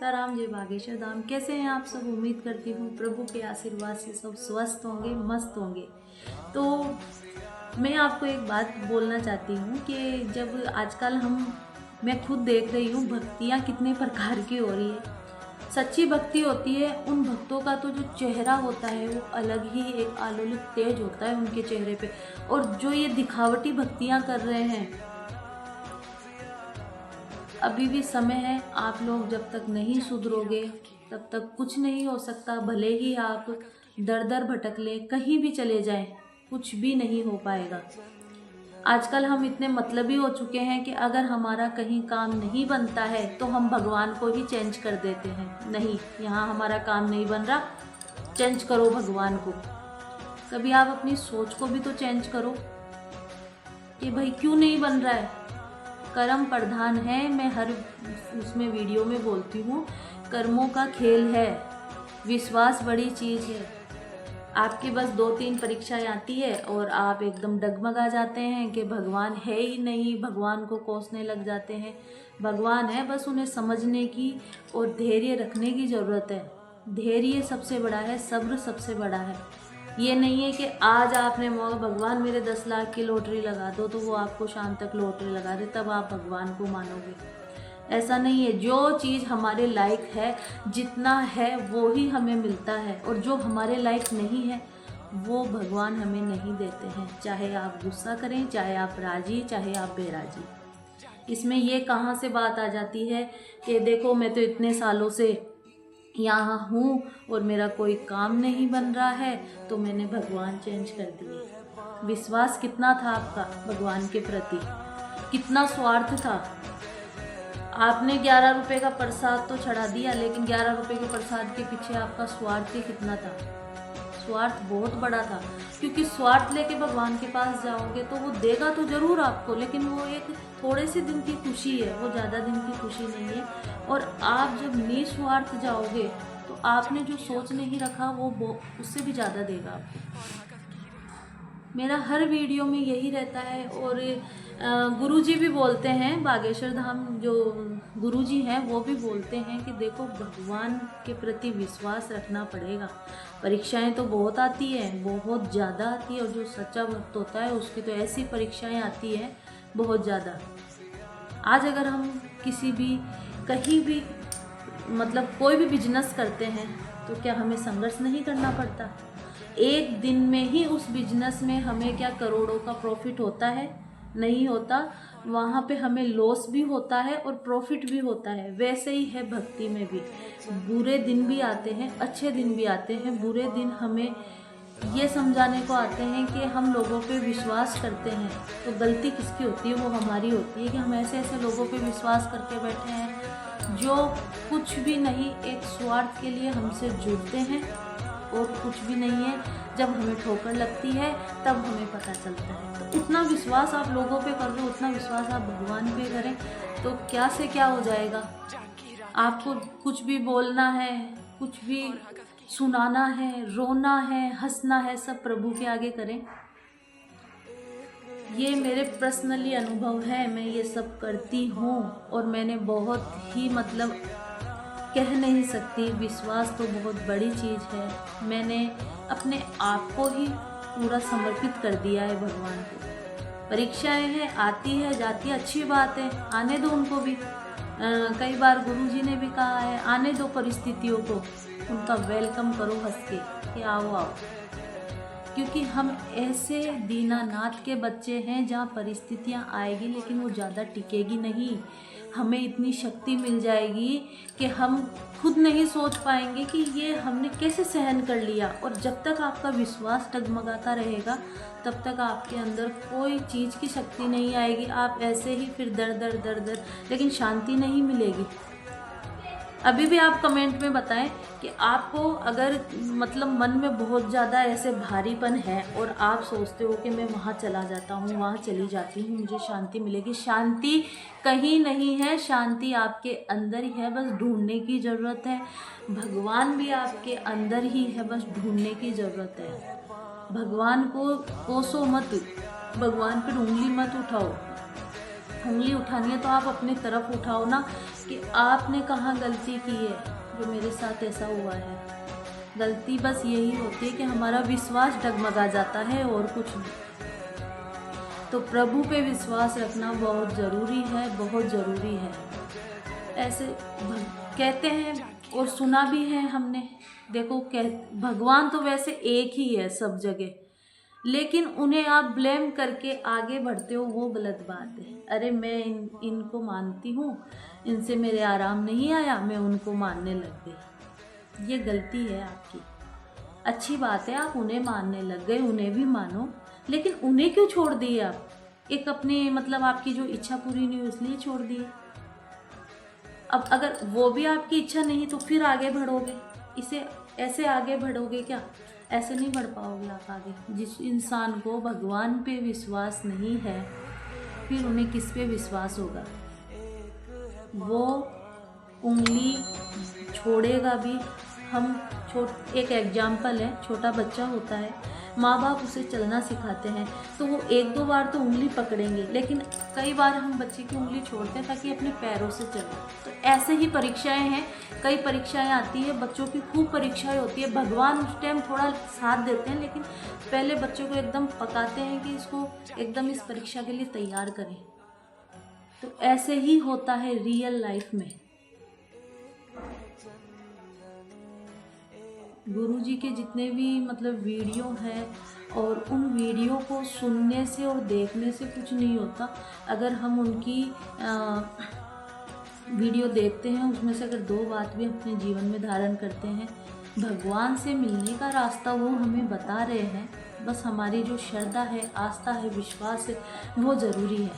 सीताराम, जय बागेश्वर धाम। कैसे हैं आप सब? उम्मीद करती हूँ प्रभु के आशीर्वाद से सब स्वस्थ होंगे, मस्त होंगे। तो मैं आपको एक बात बोलना चाहती हूँ कि जब आजकल मैं खुद देख रही हूँ भक्तियाँ कितने प्रकार की हो रही है। सच्ची भक्ति होती है उन भक्तों का तो जो चेहरा होता है वो अलग ही एक आलोलित तेज होता है उनके चेहरे पे। और जो ये दिखावटी भक्तियाँ कर रहे हैं, अभी भी समय है। आप लोग जब तक नहीं सुधरोगे तब तक कुछ नहीं हो सकता। भले ही आप दर दर भटक लें, कहीं भी चले जाएं, कुछ भी नहीं हो पाएगा। आजकल हम इतने मतलबी हो चुके हैं कि अगर हमारा कहीं काम नहीं बनता है तो हम भगवान को ही चेंज कर देते हैं। नहीं, यहाँ हमारा काम नहीं बन रहा, चेंज करो भगवान को। कभी आप अपनी सोच को भी तो चेंज करो कि भाई क्यों नहीं बन रहा है। कर्म प्रधान है, मैं हर उसमें वीडियो में बोलती हूँ, कर्मों का खेल है, विश्वास बड़ी चीज़ है। आपकी बस 2-3 परीक्षाएं आती है और आप एकदम डगमगा जाते हैं कि भगवान है ही नहीं, भगवान को कोसने लग जाते हैं। भगवान है, बस उन्हें समझने की और धैर्य रखने की ज़रूरत है। धैर्य सबसे बड़ा है, सब्र सबसे बड़ा है। ये नहीं है कि आज आपने भगवान मेरे 10 लाख की लॉटरी लगा दो तो वो आपको शाम तक लॉटरी लगा दे, तब आप भगवान को मानोगे। ऐसा नहीं है। जो चीज़ हमारे लायक है, जितना है वो ही हमें मिलता है, और जो हमारे लायक नहीं है वो भगवान हमें नहीं देते हैं। चाहे आप गुस्सा करें, चाहे आप राजी, चाहे आप बेराजी। इसमें ये कहाँ से बात आ जाती है कि देखो मैं तो इतने सालों से यहाँ हूँ और मेरा कोई काम नहीं बन रहा है तो मैंने भगवान चेंज कर दिए। विश्वास कितना था आपका भगवान के प्रति, कितना स्वार्थ था। आपने 11 रुपए का प्रसाद तो चढ़ा दिया, लेकिन 11 रुपए के प्रसाद के पीछे आपका स्वार्थ कितना था। स्वार्थ बहुत बड़ा था, क्योंकि स्वार्थ लेके भगवान के पास जाओगे तो वो देगा तो जरूर आपको, लेकिन वो एक थोड़े से दिन की खुशी है, वो ज़्यादा दिन की खुशी नहीं है। और आप जब निस्वार्थ जाओगे तो आपने जो सोच नहीं रखा वो उससे भी ज़्यादा देगा आपको। मेरा हर वीडियो में यही रहता है। और गुरुजी भी बोलते हैं, बागेश्वर धाम जो गुरुजी हैं वो भी बोलते हैं कि देखो भगवान के प्रति विश्वास रखना पड़ेगा। परीक्षाएं तो बहुत आती हैं, बहुत ज़्यादा आती है, और जो सच्चा भक्त होता है उसकी तो ऐसी परीक्षाएं आती हैं बहुत ज़्यादा। आज अगर हम किसी भी कहीं भी मतलब कोई भी बिजनेस करते हैं तो क्या हमें संघर्ष नहीं करना पड़ता? एक दिन में ही उस बिजनेस में हमें क्या करोड़ों का प्रॉफिट होता है? नहीं होता। वहाँ पे हमें लॉस भी होता है और प्रॉफिट भी होता है। वैसे ही है भक्ति में भी, बुरे दिन भी आते हैं, अच्छे दिन भी आते हैं। बुरे दिन हमें ये समझाने को आते हैं कि हम लोगों पे विश्वास करते हैं तो गलती किसकी होती है? वो हमारी होती है कि हम ऐसे ऐसे लोगों पे विश्वास करके बैठे हैं जो कुछ भी नहीं, एक स्वार्थ के लिए हमसे जुड़ते हैं और कुछ भी नहीं है। जब हमें ठोकर लगती है तब हमें पता चलता है। तो उतना विश्वास आप लोगों पे कर रहे हो, उतना विश्वास आप भगवान पे करें तो क्या से क्या हो जाएगा। आपको कुछ भी बोलना है, कुछ भी सुनाना है, रोना है, हंसना है, सब प्रभु के आगे करें। ये मेरे पर्सनली अनुभव है, मैं ये सब करती हूँ और मैंने बहुत ही कह नहीं सकती, विश्वास तो बहुत बड़ी चीज़ है। मैंने अपने आप को ही पूरा समर्पित कर दिया है भगवान को। परीक्षाएं हैं, आती है जाती है, अच्छी बात है, आने दो उनको भी। कई बार गुरुजी ने भी कहा है आने दो परिस्थितियों को, उनका वेलकम करो हंस के कि आओ आओ। क्योंकि हम ऐसे दीनानाथ के बच्चे हैं जहाँ परिस्थितियाँ आएगी लेकिन वो ज़्यादा टिकेगी नहीं। हमें इतनी शक्ति मिल जाएगी कि हम खुद नहीं सोच पाएंगे कि ये हमने कैसे सहन कर लिया। और जब तक आपका विश्वास डगमगाता रहेगा तब तक आपके अंदर कोई चीज़ की शक्ति नहीं आएगी। आप ऐसे ही फिर दर दर दर दर, लेकिन शांति नहीं मिलेगी। अभी भी आप कमेंट में बताएं कि आपको अगर मन में बहुत ज़्यादा ऐसे भारीपन है और आप सोचते हो कि मैं वहाँ चला जाता हूँ, वहाँ चली जाती हूँ, मुझे शांति मिलेगी। शांति कहीं नहीं है, शांति आपके अंदर ही है, बस ढूंढने की ज़रूरत है। भगवान भी आपके अंदर ही है, बस ढूंढने की ज़रूरत है। भगवान को कोसो मत, भगवान पर उंगली मत उठाओ। उंगली उठानी है तो आप अपने तरफ उठाओ ना, कि आपने कहाँ गलती की है जो मेरे साथ ऐसा हुआ है। गलती बस यही होती है कि हमारा विश्वास डगमगा जाता है और कुछ नहीं। तो प्रभु पे विश्वास रखना बहुत ज़रूरी है, बहुत ज़रूरी है। ऐसे कहते हैं और सुना भी है हमने। देखो भगवान तो वैसे एक ही है सब जगह, लेकिन उन्हें आप ब्लेम करके आगे बढ़ते हो, वो गलत बात है। अरे मैं इनको मानती हूँ, इनसे मेरे आराम नहीं आया, मैं उनको मानने लग गई। ये गलती है आपकी। अच्छी बात है आप उन्हें मानने लग गए, उन्हें भी मानो, लेकिन उन्हें क्यों छोड़ दिए आप? एक अपने मतलब आपकी जो इच्छा पूरी नहीं हुई इसलिए छोड़ दिए। अब अगर वो भी आपकी इच्छा नहीं तो फिर आगे बढ़ोगे, इसे ऐसे आगे बढ़ोगे क्या? ऐसे नहीं बढ़ पाओगे आप आगे। जिस इंसान को भगवान पे विश्वास नहीं है, फिर उन्हें किस पे विश्वास होगा? वो उंगली छोड़ेगा भी। एक एग्जाम्पल है, छोटा बच्चा होता है, माँ बाप उसे चलना सिखाते हैं तो वो एक दो बार तो उंगली पकड़ेंगे, लेकिन कई बार हम बच्चे की उंगली छोड़ते हैं ताकि अपने पैरों से चले। तो ऐसे ही परीक्षाएं हैं, कई परीक्षाएं आती है, बच्चों की खूब परीक्षाएं होती है। भगवान उस टाइम थोड़ा साथ देते हैं, लेकिन पहले बच्चों को एकदम पकाते हैं कि इसको एकदम इस परीक्षा के लिए तैयार करें। तो ऐसे ही होता है रियल लाइफ में। गुरुजी के जितने भी मतलब वीडियो हैं, और उन वीडियो को सुनने से और देखने से कुछ नहीं होता। अगर हम उनकी वीडियो देखते हैं, उसमें से अगर 2 बात भी अपने जीवन में धारण करते हैं, भगवान से मिलने का रास्ता वो हमें बता रहे हैं। बस हमारी जो श्रद्धा है, आस्था है, विश्वास है, वो ज़रूरी है,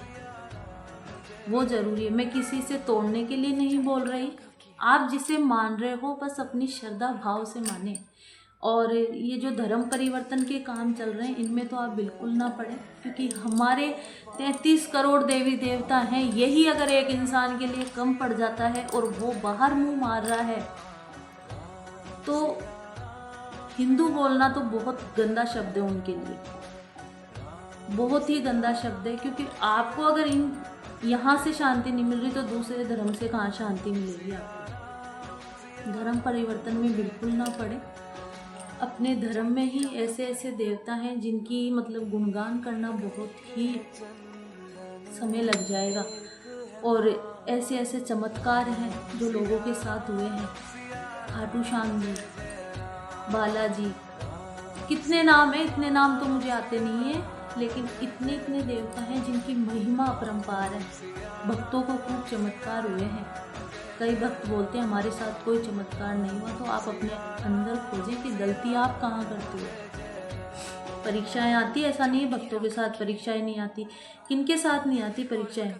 वो ज़रूरी है। मैं किसी से तोड़ने के लिए नहीं बोल रही। आप जिसे मान रहे हो बस अपनी श्रद्धा भाव से माने। और ये जो धर्म परिवर्तन के काम चल रहे हैं, इनमें तो आप बिल्कुल ना पड़े, क्योंकि हमारे 33 करोड़ देवी देवता हैं। यही अगर एक इंसान के लिए कम पड़ जाता है और वो बाहर मुंह मार रहा है, तो हिंदू बोलना तो बहुत गंदा शब्द है उनके लिए, बहुत ही गंदा शब्द है। क्योंकि आपको अगर यहाँ से शांति नहीं मिल रही तो दूसरे धर्म से कहाँ शांति मिलेगी आपको? धर्म परिवर्तन में बिल्कुल ना पड़े। अपने धर्म में ही ऐसे ऐसे देवता हैं जिनकी मतलब गुणगान करना बहुत ही समय लग जाएगा, और ऐसे ऐसे चमत्कार हैं जो लोगों के साथ हुए हैं। खाटू श्याम जी, बालाजी, कितने नाम है, इतने नाम तो मुझे आते नहीं है, लेकिन इतने इतने देवता हैं जिनकी महिमा अपरंपार है। भक्तों को खूब चमत्कार हुए हैं। कई भक्त बोलते हैं हमारे साथ कोई चमत्कार नहीं हुआ, तो आप अपने अंदर खोजें कि गलती आप कहाँ करते हो। परीक्षाएं आती, ऐसा नहीं भक्तों के साथ परीक्षाएं नहीं आती। किनके साथ नहीं आती परीक्षाएं?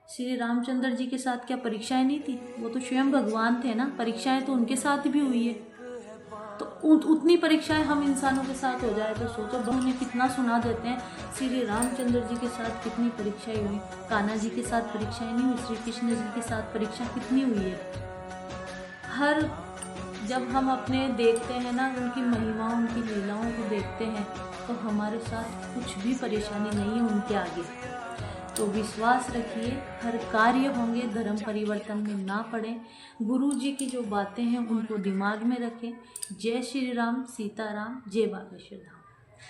श्री रामचंद्र जी के साथ क्या परीक्षाएं नहीं थी? वो तो स्वयं भगवान थे ना, परीक्षाएं तो उनके साथ भी हुई है। तो उतनी परीक्षाएं हम इंसानों के साथ हो जाए तो सोचो। बहु कितना सुना देते हैं, श्री रामचंद्र जी के साथ कितनी परीक्षाएं हुई, कान्हा जी के साथ परीक्षाएं नहीं हुई, श्री कृष्ण जी के साथ परीक्षा कितनी हुई है। जब हम अपने देखते हैं ना उनकी महिमाओं, उनकी लीलाओं को देखते हैं, तो हमारे साथ कुछ भी परेशानी नहीं है उनके आगे। तो विश्वास रखिए, हर कार्य होंगे, धर्म परिवर्तन में ना पड़े। गुरु जी की जो बातें हैं उनको दिमाग में रखें। जय श्री राम, सीताराम, जय बागेश्वर धाम।